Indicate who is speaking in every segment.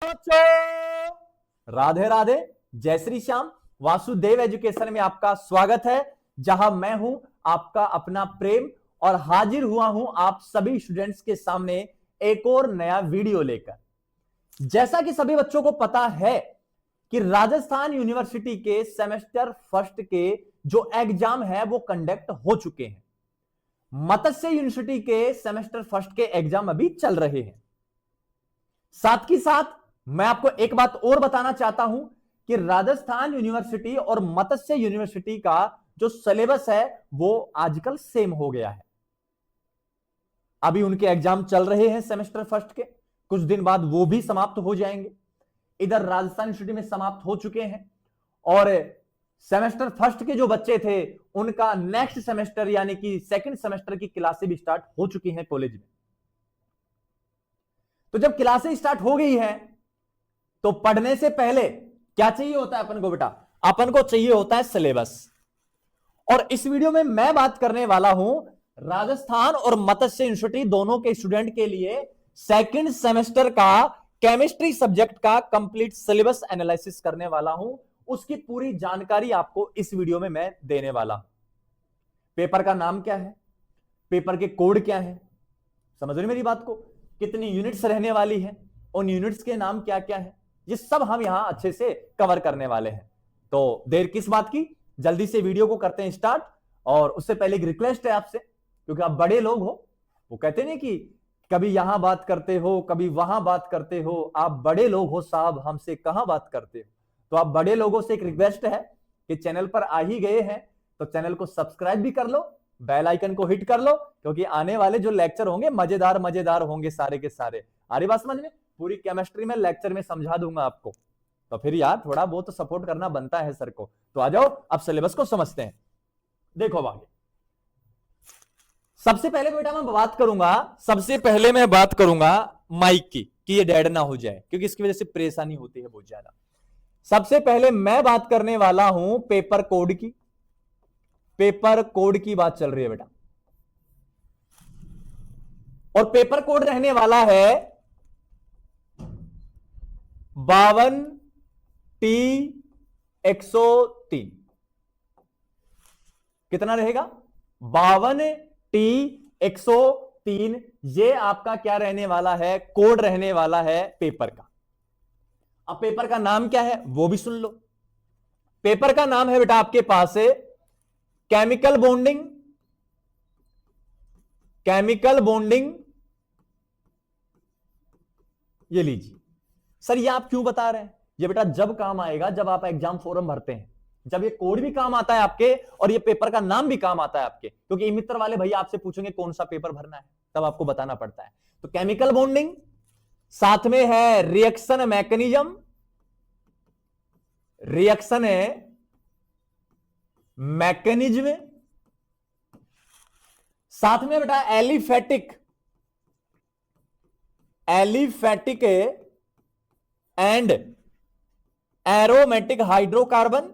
Speaker 1: बच्चों, राधे राधे, जय श्री श्याम। वासुदेव एजुकेशन में आपका स्वागत है, जहां मैं हूं आपका अपना प्रेम और हाजिर हुआ हूं आप सभी स्टूडेंट्स के सामने एक और नया वीडियो लेकर। जैसा कि सभी बच्चों को पता है कि राजस्थान यूनिवर्सिटी के सेमेस्टर फर्स्ट के जो एग्जाम है वो कंडक्ट हो चुके हैं। मत्स्य यूनिवर्सिटी के सेमेस्टर फर्स्ट के एग्जाम अभी चल रहे हैं। साथ ही साथ मैं आपको एक बात और बताना चाहता हूं कि राजस्थान यूनिवर्सिटी और मत्स्य यूनिवर्सिटी का जो सिलेबस है वो आजकल सेम हो गया है। अभी उनके एग्जाम चल रहे हैं सेमेस्टर फर्स्ट के, कुछ दिन बाद वो भी समाप्त हो जाएंगे। इधर राजस्थान यूनिवर्सिटी में समाप्त हो चुके हैं और सेमेस्टर फर्स्ट के जो बच्चे थे उनका नेक्स्ट सेमेस्टर यानी कि सेकंड सेमेस्टर की क्लासें भी स्टार्ट हो चुकी हैं कॉलेज में। तो जब क्लासें स्टार्ट हो गई है तो पढ़ने से पहले क्या चाहिए होता है अपन को? बेटा अपन को चाहिए होता है सिलेबस। और इस वीडियो में मैं बात करने वाला हूं राजस्थान और मत्स्य यूनिवर्सिटी दोनों के स्टूडेंट के लिए सेकंड सेमेस्टर का केमिस्ट्री सब्जेक्ट का कंप्लीट सिलेबस एनालिसिस करने वाला हूं। उसकी पूरी जानकारी आपको इस वीडियो में मैं देने वाला हूं। पेपर का नाम क्या है, पेपर के कोड क्या है, समझ रहे मेरी बात को, कितनी यूनिट्स रहने वाली है, उन यूनिट्स के नाम क्या क्या है, ये सब हम यहां अच्छे से कवर करने वाले हैं। तो देर किस बात की, जल्दी से वीडियो को करते हैं स्टार्ट। और उससे पहले एक रिक्वेस्ट है आपसे, क्योंकि आप बड़े लोग हो, वो कहते नहीं कि कभी यहां बात करते हो कभी वहां बात करते हो, आप बड़े लोग हो साहब, हमसे कहां बात करते हो। तो आप बड़े लोगों से एक रिक्वेस्ट है कि चैनल पर आ ही गए हैं तो चैनल को सब्सक्राइब भी कर लो, बेल आइकन को हिट कर लो, क्योंकि आने वाले जो लेक्चर होंगे मजेदार मजेदार होंगे सारे के सारे। आ रही बात समझ में? पूरी केमिस्ट्री में लेक्चर में समझा दूंगा आपको। तो फिर यार थोड़ा बहुत तो सपोर्ट करना बनता है सर को। तो आ जाओ अब सिलेबस को समझते हैं। देखो आगे, सबसे पहले बेटा मैं बात करूंगा माइक की, कि ये डेड ना हो जाए, क्योंकि इसकी वजह से परेशानी होती है बहुत ज्यादा। सबसे पहले मैं बात करने वाला हूं पेपर कोड की। पेपर कोड की बात चल रही है बेटा, और पेपर कोड रहने वाला है 52T103। कितना रहेगा? 52T103। ये आपका क्या रहने वाला है? कोड रहने वाला है पेपर का। अब पेपर का नाम क्या है वो भी सुन लो। पेपर का नाम है बेटा आपके पास है केमिकल बॉन्डिंग। केमिकल बॉन्डिंग, ये लीजिए। सर ये आप क्यों बता रहे हैं? ये बेटा जब काम आएगा, जब आप एग्जाम फॉर्म भरते हैं, जब ये कोड भी काम आता है आपके और ये पेपर का नाम भी काम आता है आपके, क्योंकि मित्र वाले भैया आपसे पूछेंगे कौन सा पेपर भरना है, तब आपको बताना पड़ता है। तो केमिकल बॉन्डिंग, साथ में है रिएक्शन मैकेनिज्म, रिएक्शन है मैकेनिज्म, साथ में बेटा aliphatic and aromatic hydrocarbon,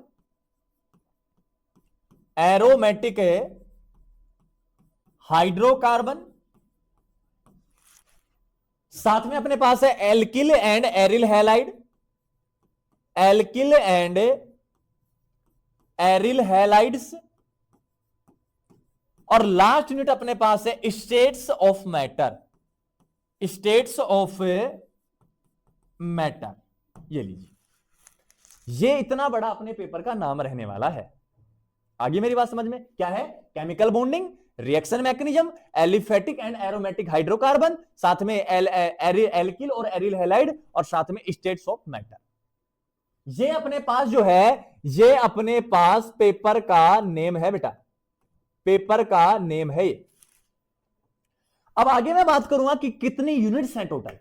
Speaker 1: aromatic hydrocarbon, साथ में अपने पास है alkyl and aryl halide, alkyl and aryl halides, और लास्ट यूनिट अपने पास है states of matter, states of matter. ये लीजिए, ये इतना बड़ा अपने पेपर का नाम रहने वाला है। आगे मेरी बात समझ में? क्या है? Chemical bonding, reaction mechanism, aliphatic and aromatic hydrocarbon, साथ में एल्किल और एरिल हैलाइड, और साथ में स्टेट्स ऑफ मैटर। ये अपने पास जो है, ये अपने पास पेपर का नेम है बेटा, पेपर का नेम है ये। अब आगे मैं बात करूंगा कि कितनी यूनिट्स हैं टोटल,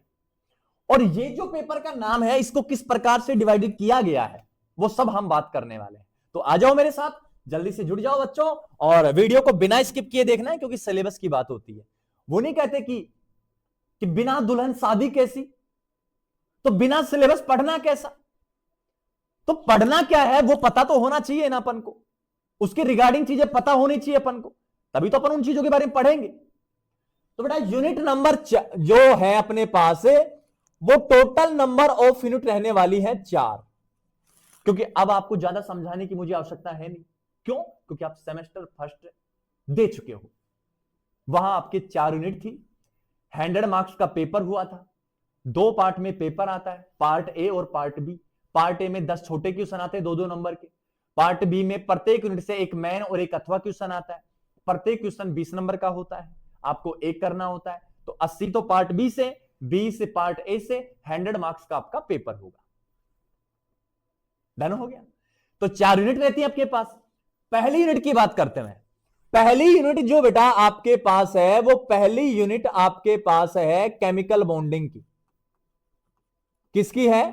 Speaker 1: और ये जो पेपर का नाम है इसको किस प्रकार से डिवाइडेड किया गया है वो सब हम बात करने वाले हैं। तो आ जाओ मेरे साथ, जल्दी से जुड़ जाओ बच्चों, और वीडियो को बिना स्किप किए देखना है, क्योंकि सिलेबस की बात होती है। वो नहीं कहते कि बिना दुल्हन शादी कैसी, तो बिना सिलेबस पढ़ना कैसा? तो पढ़ना क्या है वो पता तो होना चाहिए ना अपन को, उसके रिगार्डिंग चीजें पता होनी चाहिए अपन को, तभी तो अपन उन चीजों के बारे में पढ़ेंगे। तो बेटा यूनिट नंबर जो है अपने पास वो टोटल नंबर ऑफ यूनिट रहने वाली है 4, क्योंकि अब आपको ज्यादा समझाने की मुझे आवश्यकता है नहीं। क्यों? क्योंकि आप सेमेस्टर फर्स्ट दे चुके हो। वहां आपके 4 यूनिट थी, 100 मार्क्स का पेपर हुआ था, 2 पार्ट में पेपर आता है, पार्ट ए और पार्ट बी। पार्ट ए में 10 छोटे क्वेश्चन आते हैं 2-2 नंबर के। पार्ट बी में प्रत्येक यूनिट से एक मैन और एक अथवा क्वेश्चन आता है। प्रत्येक क्वेश्चन 20 नंबर का होता है, आपको एक करना होता है। तो 80 तो पार्ट बी से, 20 से पार्ट ए से, 100 मार्क्स का आपका पेपर होगा। डन हो गया। तो 4 यूनिट रहती है आपके पास। पहली यूनिट की बात करते हैं। पहली यूनिट जो बेटा आपके पास है, वो पहली यूनिट आपके पास है केमिकल बॉन्डिंग की। किसकी है?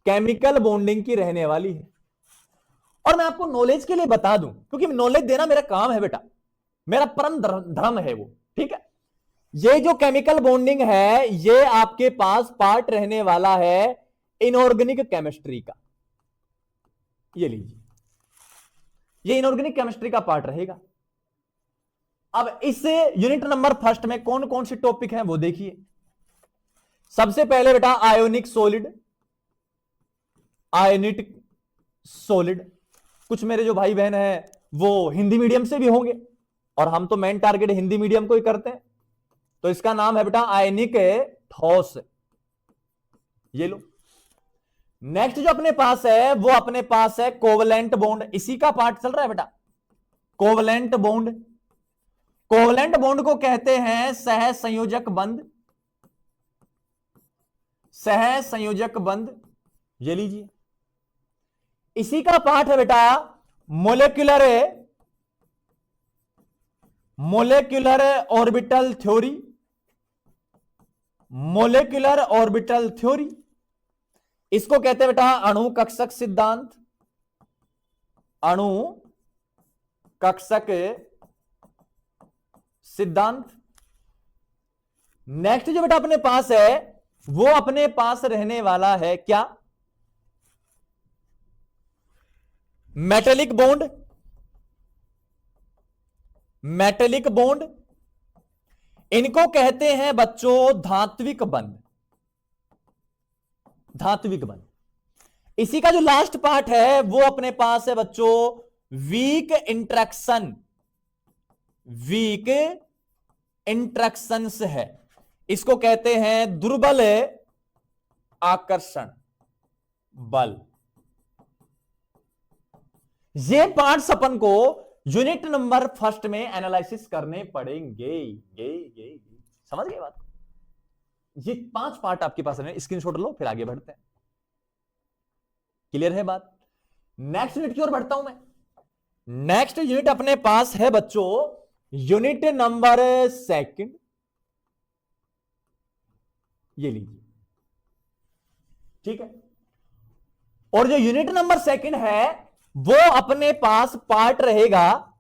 Speaker 1: केमिकल बॉन्डिंग की रहने वाली है। और मैं आपको नॉलेज के लिए बता दूं, क्योंकि नॉलेज देना मेरा काम है बेटा, मेरा परम धर्म है वो। ठीक है, ये जो केमिकल बॉन्डिंग है, ये आपके पास पार्ट रहने वाला है इनऑर्गेनिक केमिस्ट्री का। ये लीजिए, ये इनऑर्गेनिक केमिस्ट्री का पार्ट रहेगा। अब इस यूनिट नंबर फर्स्ट में कौन कौन से टॉपिक हैं वो देखिए। सबसे पहले बेटा आयोनिक सॉलिड, आयोनिक सॉलिड। कुछ मेरे जो भाई बहन हैं वो हिंदी मीडियम से भी होंगे, और हम तो मेन टारगेट हिंदी मीडियम को ही करते हैं। तो इसका नाम है बेटा आयनिक ठोस। ये लो। नेक्स्ट जो अपने पास है, वो अपने पास है कोवलेंट बॉन्ड। इसी का पार्ट चल रहा है बेटा, कोवलेंट बॉन्ड। कोवलेंट बॉन्ड को कहते हैं सह संयोजक बंध, सह संयोजक बंध। ये लीजिए। इसी का पार्ट है बेटा molecular, molecular orbital theory, molecular orbital theory. इसको कहते हैं बेटा अणु कक्षक सिद्धांत, अणु कक्षक सिद्धांत। नेक्स्ट जो बेटा अपने पास है, वो अपने पास रहने वाला है क्या? Metallic bond, metallic bond. इनको कहते हैं बच्चों धात्विक बंध, धात्विक बंध। इसी का जो लास्ट पार्ट है, वो अपने पास है बच्चों वीक इंट्रैक्शन, वीक इंट्रैक्शंस है। इसको कहते हैं दुर्बल आकर्षण बल। ये पार्ट्स अपन को यूनिट नंबर फर्स्ट में एनालिसिस करने पड़ेंगे। ये समझ गए बात? ये 5 पार्ट आपके पास है, स्क्रीनशॉट लो, फिर आगे बढ़ते हैं। क्लियर है बात? नेक्स्ट यूनिट की ओर बढ़ता हूं मैं। नेक्स्ट यूनिट अपने पास है बच्चों यूनिट नंबर सेकंड। ये लीजिए, ठीक है। और जो यूनिट नंबर सेकंड है, वो अपने पास पार्ट रहेगा,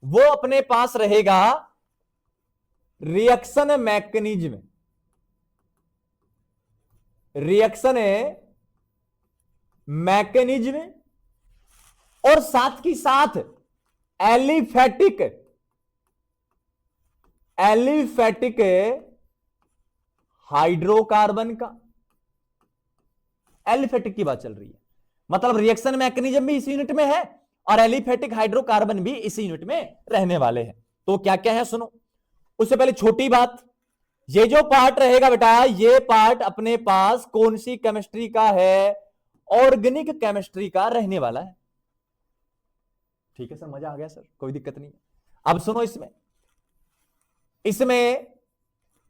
Speaker 1: वो अपने पास रहेगा रिएक्शन मैकेनिज्म, रिएक्शन मैकेनिज्म, और साथ की साथ एलिफेटिक, एलिफेटिक हाइड्रोकार्बन का। एलिफेटिक की बात चल रही है, मतलब रिएक्शन मैकेनिज्म भी इस यूनिट में है और एलिफेटिक हाइड्रोकार्बन भी इसी यूनिट में रहने वाले हैं। तो क्या क्या है सुनो। उससे पहले छोटी बात, ये जो पार्ट रहेगा बेटा, ये पार्ट अपने पास कौन सी केमिस्ट्री का है? ऑर्गेनिक केमिस्ट्री का रहने वाला है। ठीक है सर, मजा आ गया सर, कोई दिक्कत नहीं। अब सुनो, इसमें इसमें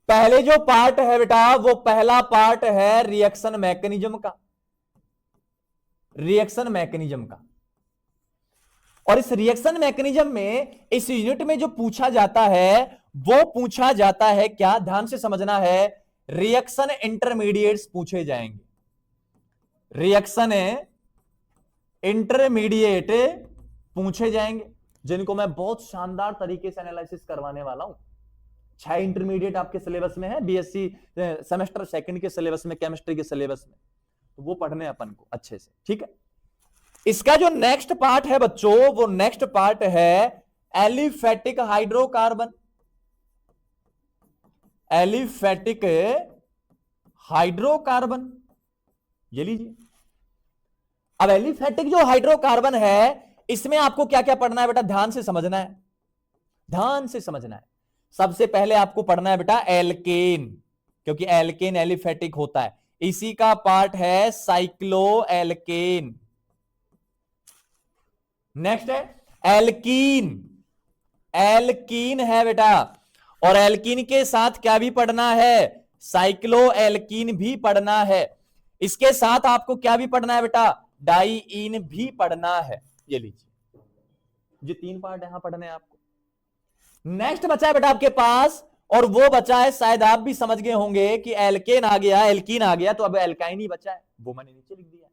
Speaker 1: पहले जो पार्ट है बेटा, वो पहला पार्ट है रिएक्शन मैकेनिज्म का, रिएक्शन मैकेनिज्म का। और इस रिएक्शन मैकेनिज्म में इस यूनिट में जो पूछा जाता है, वो पूछा जाता है क्या? ध्यान से समझना है, रिएक्शन इंटरमीडिएट्स पूछे जाएंगे, रिएक्शन इंटरमीडिएट पूछे जाएंगे, जिनको मैं बहुत शानदार तरीके से एनालिसिस करवाने वाला हूं। 6 इंटरमीडिएट आपके सिलेबस में है, बीएससी सेमेस्टर सेकंड के सिलेबस में, केमिस्ट्री के सिलेबस में, तो वो पढ़ने अपन को अच्छे से। ठीक है, इसका जो नेक्स्ट पार्ट है बच्चों, वो नेक्स्ट पार्ट है एलिफेटिक हाइड्रोकार्बन, एलिफेटिक हाइड्रोकार्बन, ये लीजिए। अब एलिफेटिक जो हाइड्रोकार्बन है, इसमें आपको क्या क्या पढ़ना है बेटा, ध्यान से समझना है, ध्यान से समझना है। सबसे पहले आपको पढ़ना है बेटा एल्केन, क्योंकि एल्केन एलिफेटिक होता है, इसी का पार्ट है साइक्लो एल्केन। नेक्स्ट है एल्कीन, एल्कीन है बेटा, और एल्कीन के साथ क्या भी पढ़ना है, साइक्लो एल्कीन भी पढ़ना है। इसके साथ आपको क्या भी पढ़ना है बेटा, डाइईन भी पढ़ना है। ये लीजिए, ये 3 पार्ट यहां पढ़ने हैं आपको। नेक्स्ट बचा है बेटा आपके पास, और वो बचा है, शायद आप भी समझ गए होंगे कि एल्केन आ गया, एल्कीन आ गया, तो अब एल्काइन ही बचा है, वो मैंने नीचे लिख दिया।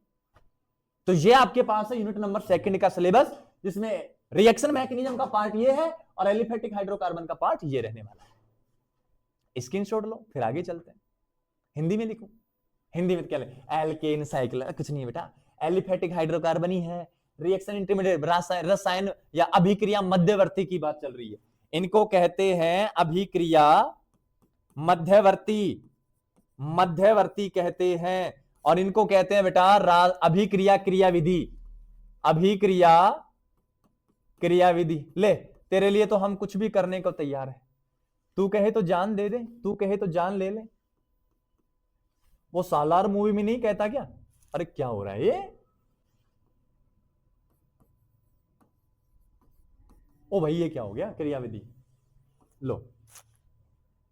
Speaker 1: तो ये आपके पास है यूनिट नंबर 2 का सिलेबस, जिसमें रिएक्शन मैकेनिज्म का पार्ट ये है और एलिफेटिक हाइड्रोकार्बन का पार्ट ये रहने वाला है। स्क्रीनशॉट लो, फिर आगे चलते हैं। हिंदी में लिखूं, हिंदी में क्या लिख, एल्केन साइक्ल कुछ नहीं बेटा, एलिफेटिक हाइड्रोकार्बन ही है। रिएक्शन इंटरमीडिएट, रसायन या अभिक्रिया मध्यवर्ती की बात चल रही है, इनको कहते हैं अभिक्रिया मध्यवर्ती, मध्यवर्ती कहते हैं। और इनको कहते हैं बेटा अभिक्रिया क्रियाविधि, अभिक्रिया क्रियाविधि। ले, तेरे लिए तो हम कुछ भी करने को तैयार है, तू कहे तो जान दे दे, तू कहे तो जान ले ले। वो सालार मूवी में नहीं कहता क्या, अरे क्या हो रहा है ये, ओ भाई ये क्या हो गया, क्रियाविधि। लो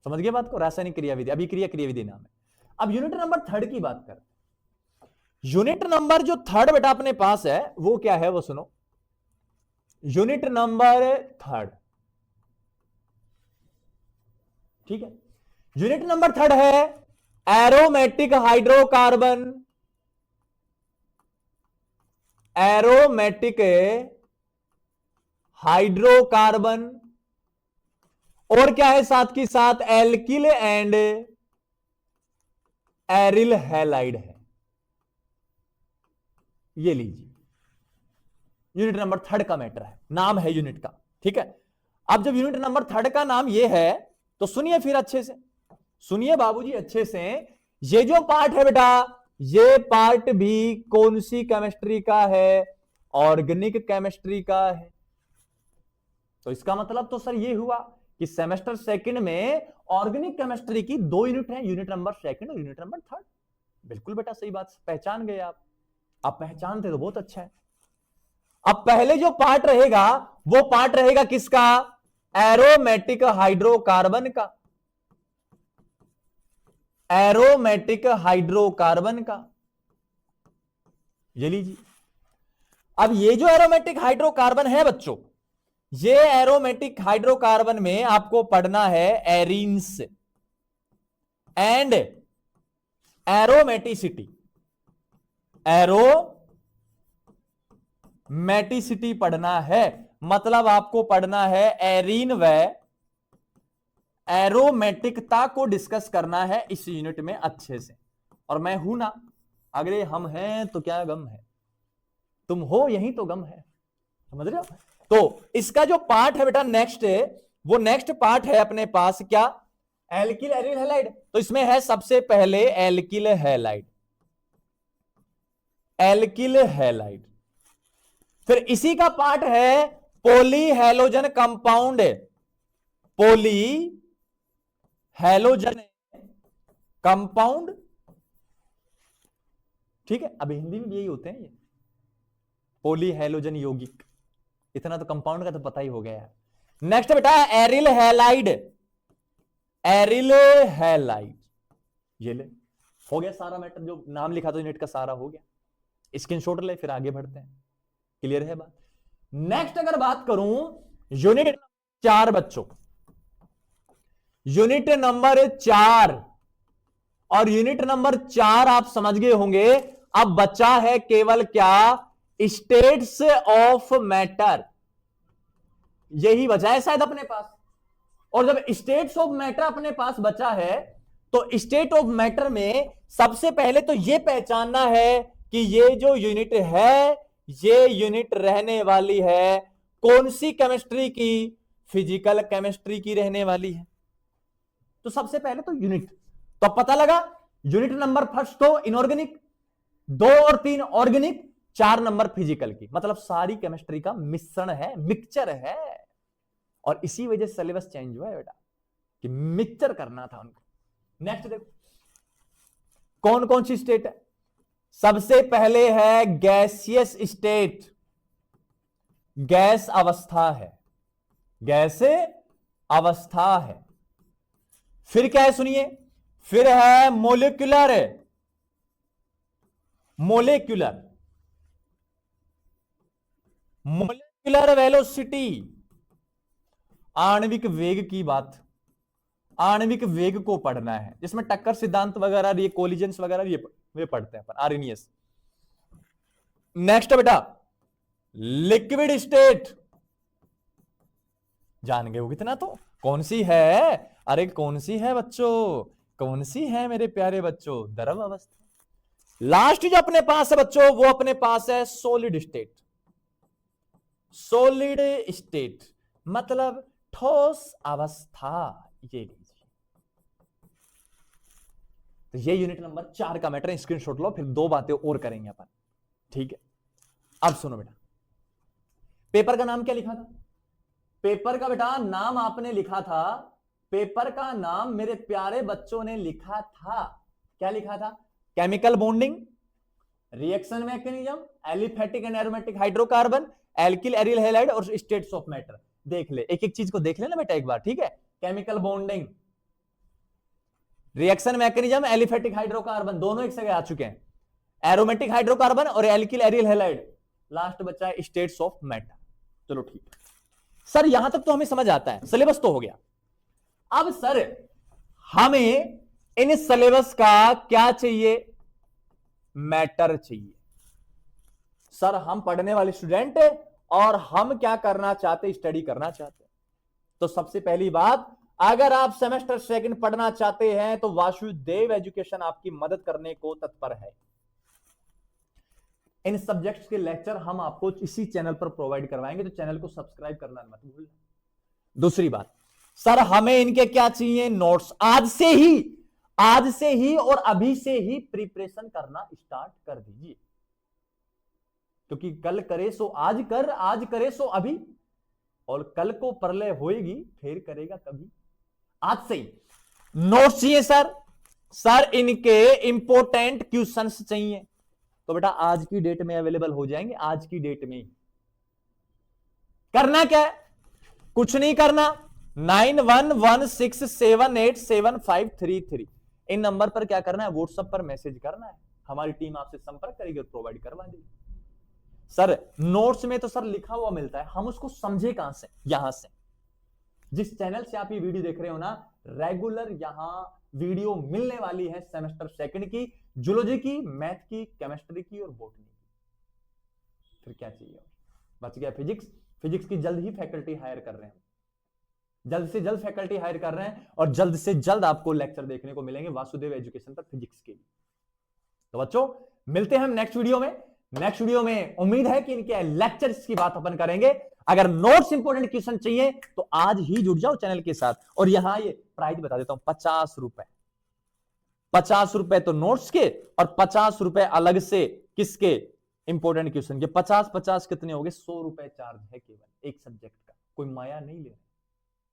Speaker 1: समझ गए बात को, रासायनिक क्रियाविधि, अभिक्रिया क्रियाविधि नाम है। अब यूनिट नंबर 3 की बात कर, यूनिट नंबर जो 3 बेटा अपने पास है वो क्या है, वो सुनो। यूनिट नंबर 3, ठीक है, यूनिट नंबर 3 है एरोमेटिक हाइड्रोकार्बन, एरोमेटिक हाइड्रोकार्बन, और क्या है साथ की साथ एल्किल एंड एरिल हैलाइड है। ये लीजिए, यूनिट नंबर 3 का मैटर है, नाम है यूनिट का, ठीक है। अब जब यूनिट नंबर 3 का नाम ये है, तो सुनिए फिर अच्छे से, सुनिए बाबूजी अच्छे से। ये जो पार्ट है बेटा, ये पार्ट भी कौन सी केमिस्ट्री का है, ऑर्गेनिक केमिस्ट्री का है। तो इसका मतलब तो सर ये हुआ कि सेमेस्टर 2 में ऑर्गेनिक केमिस्ट्री की 2 यूनिट है, यूनिट नंबर 2 और यूनिट नंबर 3। बिल्कुल बेटा सही बात, पहचान गए आप पहचानते तो बहुत अच्छा है। अब पहले जो पार्ट रहेगा वो पार्ट रहेगा किसका, एरोमेटिक हाइड्रोकार्बन का, एरोमेटिक हाइड्रोकार्बन का। ये लीजिए, अब ये जो एरोमेटिक हाइड्रोकार्बन है बच्चों, ये एरोमेटिक हाइड्रोकार्बन में आपको पढ़ना है एरीन्स एंड एरोमेटिसिटी, एरोमेटिसिटी पढ़ना है। मतलब आपको पढ़ना है एरीन व एरोमेटिकता को डिस्कस करना है इस यूनिट में अच्छे से। और मैं हूं ना, अगर हम हैं तो क्या गम है, तुम हो यही तो गम है, समझ रहे हो। तो इसका जो पार्ट है बेटा नेक्स्ट है, वो नेक्स्ट पार्ट है अपने पास क्या, एल्किल एरिल हैलाइड। तो इसमें है सबसे पहले एल्किल हैलाइड, एल्किल हैलाइड। फिर इसी का पार्ट है पॉलीहेलोजन कंपाउंड, पॉलीहेलोजन कंपाउंड, ठीक है। अभी हिंदी में भी यही होते हैं ये पॉलीहेलोजन यौगिक, इतना तो कंपाउंड का तो पता ही हो गया है। नेक्स्ट बेटा एरिल हैलाइड, एरिल हैलाइड। ये ले, हो गया सारा मैटर, जो नाम लिखा था यूनिट का सारा हो गया। स्क्रीनशॉट ले, फिर आगे बढ़ते हैं, क्लियर है बात। नेक्स्ट अगर बात करूं यूनिट 4 बच्चों, यूनिट नंबर 4, और यूनिट नंबर 4 आप समझ गए होंगे। अब बचा है केवल क्या, स्टेट्स ऑफ मैटर, यही बचा है शायद अपने पास। और जब स्टेट्स ऑफ मैटर अपने पास बचा है, तो स्टेट ऑफ मैटर में सबसे पहले तो यह पहचानना है कि ये जो यूनिट है, ये यूनिट रहने वाली है कौन सी केमिस्ट्री की, फिजिकल केमिस्ट्री की रहने वाली है। तो सबसे पहले तो यूनिट, तो पता लगा यूनिट नंबर फर्स्ट तो इनऑर्गेनिक, 2 और 3 ऑर्गेनिक, 4 नंबर फिजिकल की, मतलब सारी केमिस्ट्री का मिश्रण है, मिक्सचर है। और इसी वजह से सिलेबस चेंज हुआ है बेटा, कि मिक्सचर करना था उनको। नेक्स्ट देखो कौन कौन सी स्टेट है। सबसे पहले है गैसियस स्टेट, गैस अवस्था है, गैस अवस्था है। फिर क्या है सुनिए, फिर है मोलिक्यूलर, मोलिक्यूलर, मोलिक्यूलर वेलोसिटी, आणविक वेग की बात, आणविक वेग को पढ़ना है, जिसमें टक्कर सिद्धांत वगैरह, ये कोलिजन्स वगैरह ये वे पढ़ते हैं अपन, आरएनएस। नेक्स्ट बेटा लिक्विड स्टेट, जान गए हो कितना, तो कौन सी है, अरे कौन सी है बच्चों, कौन सी है मेरे प्यारे बच्चों, द्रव अवस्था। लास्ट जो अपने पास है बच्चों, वो अपने पास है सॉलिड स्टेट, सॉलिड स्टेट मतलब ठोस अवस्था। ये लीजिए, तो ये यूनिट नंबर 4 का मैटर, स्क्रीनशॉट लो, फिर 2 बातें और करेंगे अपन, ठीक है। अब सुनो बेटा, पेपर का नाम क्या लिखा था, पेपर का बेटा नाम आपने लिखा था, पेपर का नाम मेरे प्यारे बच्चों ने लिखा था, क्या लिखा था, chemical bonding, reaction mechanism, aliphatic and aromatic hydrocarbon, alkyl aryl halide और स्टेट्स ऑफ मैटर। देख ले, एक एक चीज को देख लेना बेटा एक बार, ठीक है। Chemical bonding, reaction mechanism, aliphatic hydrocarbon, दोनों एक जगह आ चुके हैं, एरोमेटिक हाइड्रोकार्बन और एल्किल एरियल हैलाइड, लास्ट बच्चा है स्टेट्स ऑफ मैटर। चलो ठीक है सर, यहां तक तो हमें समझ आता है, सिलेबस तो हो गया। अब सर हमें इन सिलेबस का क्या चाहिए, मैटर चाहिए। सर हम पढ़ने वाले स्टूडेंट और हम क्या करना चाहते, स्टडी करना चाहते। तो सबसे पहली बात, अगर आप सेमेस्टर सेकंड पढ़ना चाहते हैं तो वासुदेव एजुकेशन आपकी मदद करने को तत्पर है। इन सब्जेक्ट्स के लेक्चर हम आपको इसी चैनल पर प्रोवाइड करवाएंगे, तो चैनल को सब्सक्राइब करना मत भूलना। दूसरी बात, सर हमें इनके क्या चाहिए, नोट्स। आज से ही और अभी से ही प्रिपरेशन करना स्टार्ट कर दीजिए, क्योंकि कल करे सो आज कर, आज करे सो अभी, और कल को प्रलय होएगी फिर करेगा कभी। आज से ही नोट्स चाहिए सर इनके इंपोर्टेंट क्वेश्चंस चाहिए, तो बेटा आज की डेट में अवेलेबल हो जाएंगे, आज की डेट में। करना क्या है, कुछ नहीं करना, 9116787533 इन नंबर पर क्या करना है, व्हाट्सएप पर मैसेज करना है, हमारी टीम आपसे संपर्क करेगी और प्रोवाइड करवा देगी। सर नोट्स में तो सर लिखा हुआ मिलता है, हम उसको समझे कहां से, यहां से, जिस चैनल से आप ये वीडियो देख रहे हो ना, रेगुलर यहां वीडियो मिलने वाली है सेमेस्टर सेकंड की, जूलॉजी की, मैथ की, केमिस्ट्री की और बॉटनी की। फिर क्या चाहिए, बच गया फिजिक्स। फिजिक्स की जल्द ही फैकल्टी हायर कर रहे हैं, जल्द से जल्द फैकल्टी हायर कर रहे हैं, और जल्द से जल्द आपको लेक्चर देखने को मिलेंगे वासुदेव एजुकेशन पर फिजिक्स के। तो बच्चों मिलते हैं हम नेक्स्ट वीडियो में। नेक्स्ट वीडियो में उम्मीद है कि इनके लेक्चर्स की बात अपन करेंगे। अगर नोट्स इंपोर्टेंट क्वेश्चन चाहिए तो आज ही जुड़ जाओ चैनल के साथ। और यहां ये प्राइस बता देता हूं, 50 रुपए, 50 रुपए तो नोट्स के और 50 रुपए अलग से किसके, इंपोर्टेंट क्वेश्चन के। 50-50 कितने हो गए, 100 रुपए चार्ज है केवल एक सब्जेक्ट का, कोई माया नहीं ले रहा।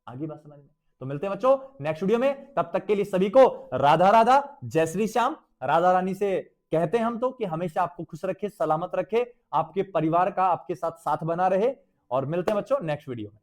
Speaker 1: आगे बात समझ में। तो मिलते हैं बच्चों नेक्स्ट वीडियो में, तब तक के लिए सभी को राधा राधा, जय श्री श्याम। राधा रानी से कहते हैं हम तो कि हमेशा आपको खुश रखे, सलामत रखे, आपके परिवार का आपके साथ साथ बना रहे। और मिलते हैं बच्चों नेक्स्ट वीडियो में।